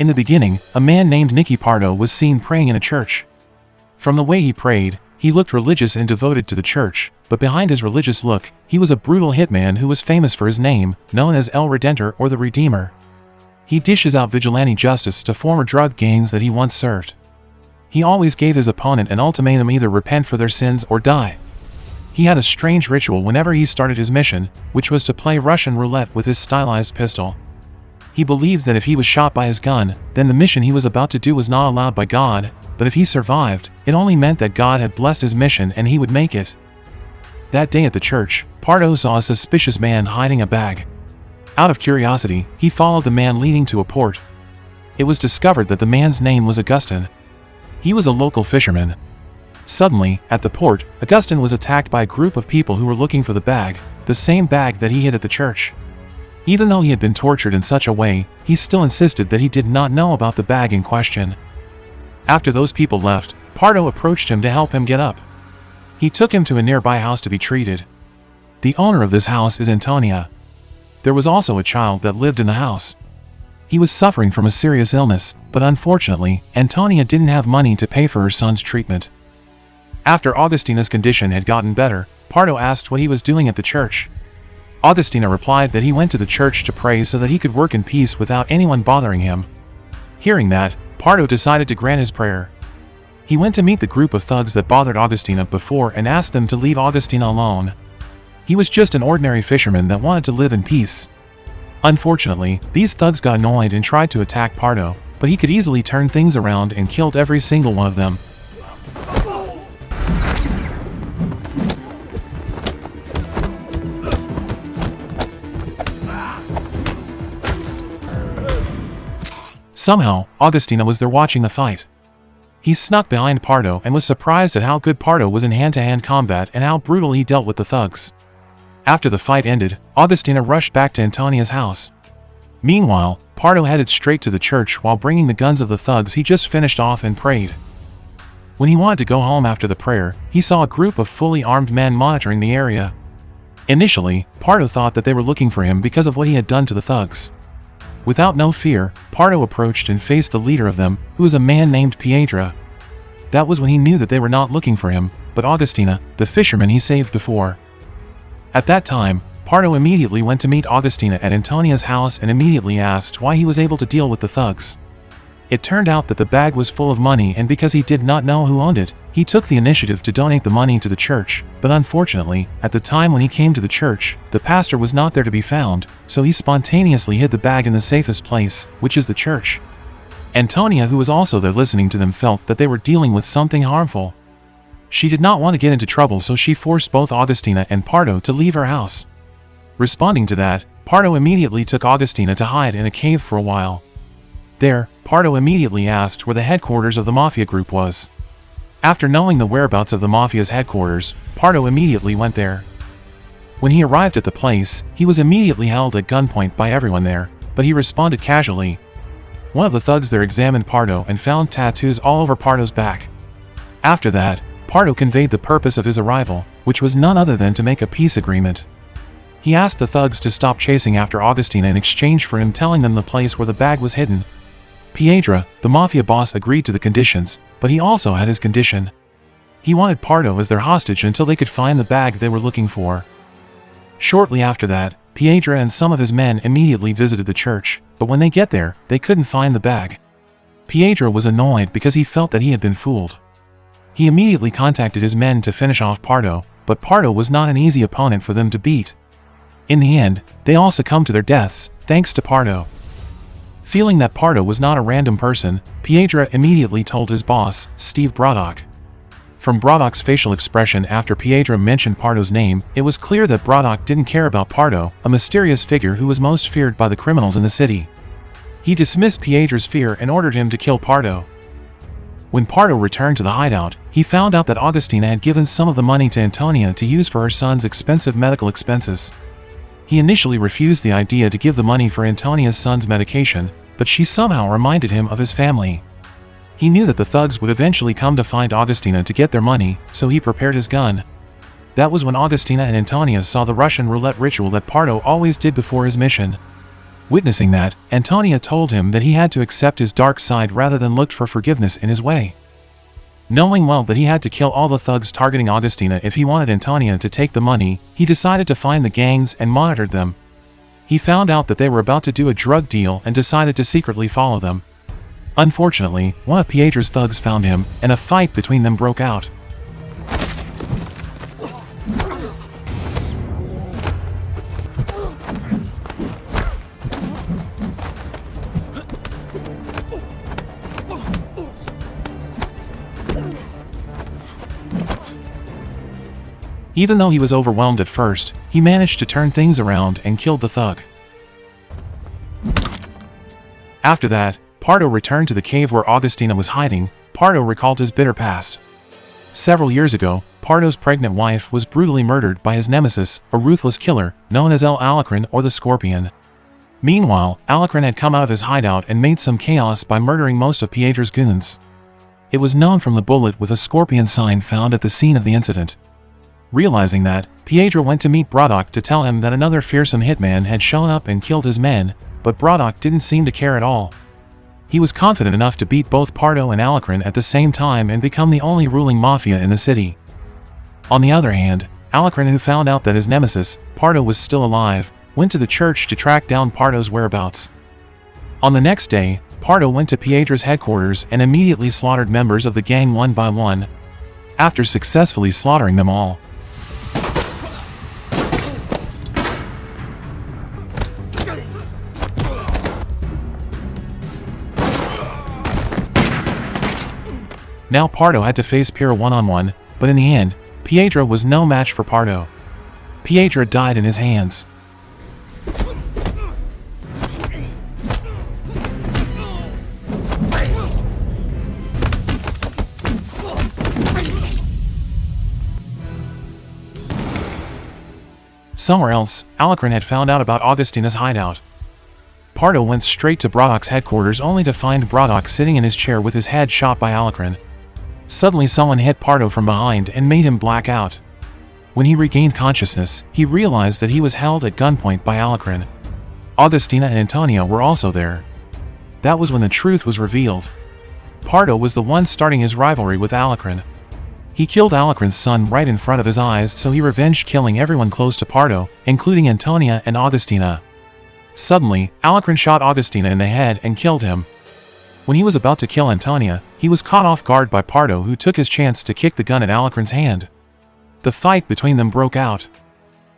In the beginning, a man named Nicky Pardo was seen praying in a church. From the way he prayed, he looked religious and devoted to the church, but behind his religious look, he was a brutal hitman who was famous for his name, known as El Redentor or the Redeemer. He dishes out vigilante justice to former drug gangs that he once served. He always gave his opponent an ultimatum: either repent for their sins or die. He had a strange ritual whenever he started his mission, which was to play Russian roulette with his stylized pistol. He believed that if he was shot by his gun, then the mission he was about to do was not allowed by God, but if he survived, it only meant that God had blessed his mission and he would make it. That day at the church, Pardo saw a suspicious man hiding a bag. Out of curiosity, he followed the man leading to a port. It was discovered that the man's name was Augustin. He was a local fisherman. Suddenly, at the port, Augustin was attacked by a group of people who were looking for the same bag that he hid at the church. Even though he had been tortured in such a way, he still insisted that he did not know about the bag in question. After those people left, Pardo approached him to help him get up. He took him to a nearby house to be treated. The owner of this house is Antonia. There was also a child that lived in the house. He was suffering from a serious illness, but unfortunately, Antonia didn't have money to pay for her son's treatment. After Augustina's condition had gotten better, Pardo asked what he was doing at the church. Augustina replied that he went to the church to pray so that he could work in peace without anyone bothering him. Hearing that, Pardo decided to grant his prayer. He went to meet the group of thugs that bothered Augustina before and asked them to leave Augustina alone. He was just an ordinary fisherman that wanted to live in peace. Unfortunately, these thugs got annoyed and tried to attack Pardo, but he could easily turn things around and killed every single one of them. Somehow, Augustina was there watching the fight. He snuck behind Pardo and was surprised at how good Pardo was in hand-to-hand combat and how brutal he dealt with the thugs. After the fight ended, Augustina rushed back to Antonia's house. Meanwhile, Pardo headed straight to the church while bringing the guns of the thugs he just finished off and prayed. When he wanted to go home after the prayer, he saw a group of fully armed men monitoring the area. Initially, Pardo thought that they were looking for him because of what he had done to the thugs. Without no fear, Pardo approached and faced the leader of them, who was a man named Piedra. That was when he knew that they were not looking for him, but Augustina, the fisherman he saved before. At that time, Pardo immediately went to meet Augustina at Antonia's house and immediately asked why he was able to deal with the thugs. It turned out that the bag was full of money, and because he did not know who owned it, he took the initiative to donate the money to the church, but unfortunately, at the time when he came to the church, the pastor was not there to be found, so he spontaneously hid the bag in the safest place, which is the church. Antonia, who was also there listening to them, felt that they were dealing with something harmful. She did not want to get into trouble, so she forced both Augustina and Pardo to leave her house. Responding to that, Pardo immediately took Augustina to hide in a cave for a while. There, Pardo immediately asked where the headquarters of the mafia group was. After knowing the whereabouts of the mafia's headquarters, Pardo immediately went there. When he arrived at the place, he was immediately held at gunpoint by everyone there, but he responded casually. One of the thugs there examined Pardo and found tattoos all over Pardo's back. After that, Pardo conveyed the purpose of his arrival, which was none other than to make a peace agreement. He asked the thugs to stop chasing after Augustina in exchange for him telling them the place where the bag was hidden. Piedra, the mafia boss, agreed to the conditions, but he also had his condition. He wanted Pardo as their hostage until they could find the bag they were looking for. Shortly after that, Piedra and some of his men immediately visited the church, but when they get there, they couldn't find the bag. Piedra was annoyed because he felt that he had been fooled. He immediately contacted his men to finish off Pardo, but Pardo was not an easy opponent for them to beat. In the end, they all succumbed to their deaths, thanks to Pardo. Feeling that Pardo was not a random person, Piedra immediately told his boss, Steve Braddock. From Braddock's facial expression after Piedra mentioned Pardo's name, it was clear that Braddock didn't care about Pardo, a mysterious figure who was most feared by the criminals in the city. He dismissed Piedra's fear and ordered him to kill Pardo. When Pardo returned to the hideout, he found out that Augustina had given some of the money to Antonia to use for her son's expensive medical expenses. He initially refused the idea to give the money for Antonia's son's medication, but she somehow reminded him of his family. He knew that the thugs would eventually come to find Augustina to get their money, so he prepared his gun. That was when Augustina and Antonia saw the Russian roulette ritual that Pardo always did before his mission. Witnessing that, Antonia told him that he had to accept his dark side rather than look for forgiveness in his way. Knowing well that he had to kill all the thugs targeting Augustina if he wanted Antonia to take the money, he decided to find the gangs and monitored them. He found out that they were about to do a drug deal and decided to secretly follow them. Unfortunately, one of Pietro's thugs found him, and a fight between them broke out. Even though he was overwhelmed at first, he managed to turn things around and killed the thug. After that, Pardo returned to the cave where Augustina was hiding. Pardo recalled his bitter past. Several years ago, Pardo's pregnant wife was brutally murdered by his nemesis, a ruthless killer, known as El Alacrán or the Scorpion. Meanwhile, Alacrán had come out of his hideout and made some chaos by murdering most of Pietro's goons. It was known from the bullet with a scorpion sign found at the scene of the incident. Realizing that, Pietro went to meet Braddock to tell him that another fearsome hitman had shown up and killed his men, but Braddock didn't seem to care at all. He was confident enough to beat both Pardo and Alacrán at the same time and become the only ruling mafia in the city. On the other hand, Alacrán, who found out that his nemesis, Pardo, was still alive, went to the church to track down Pardo's whereabouts. On the next day, Pardo went to Pietro's headquarters and immediately slaughtered members of the gang one by one. After successfully slaughtering them all, now Pardo had to face Piero one-on-one, but in the end, Pietro was no match for Pardo. Pietro died in his hands. Somewhere else, Alacrán had found out about Augustina's hideout. Pardo went straight to Braddock's headquarters only to find Braddock sitting in his chair with his head shot by Alacrán. Suddenly someone hit Pardo from behind and made him black out. When he regained consciousness, he realized that he was held at gunpoint by Alacrán. Augustina and Antonia were also there. That was when the truth was revealed. Pardo was the one starting his rivalry with Alacrán. He killed Alacrán's son right in front of his eyes, so he revenged killing everyone close to Pardo, including Antonia and Augustina. Suddenly, Alacrán shot Augustina in the head and killed him. When he was about to kill Antonia, he was caught off guard by Pardo, who took his chance to kick the gun at Alacrán's hand. The fight between them broke out.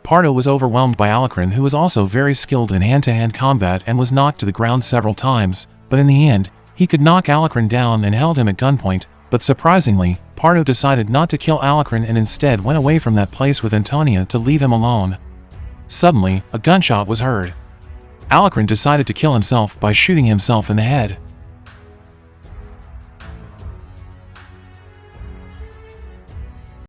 Pardo was overwhelmed by Alacrán, who was also very skilled in hand-to-hand combat and was knocked to the ground several times, but in the end, he could knock Alacrán down and held him at gunpoint, but surprisingly, Pardo decided not to kill Alacrán and instead went away from that place with Antonia to leave him alone. Suddenly, a gunshot was heard. Alacrán decided to kill himself by shooting himself in the head.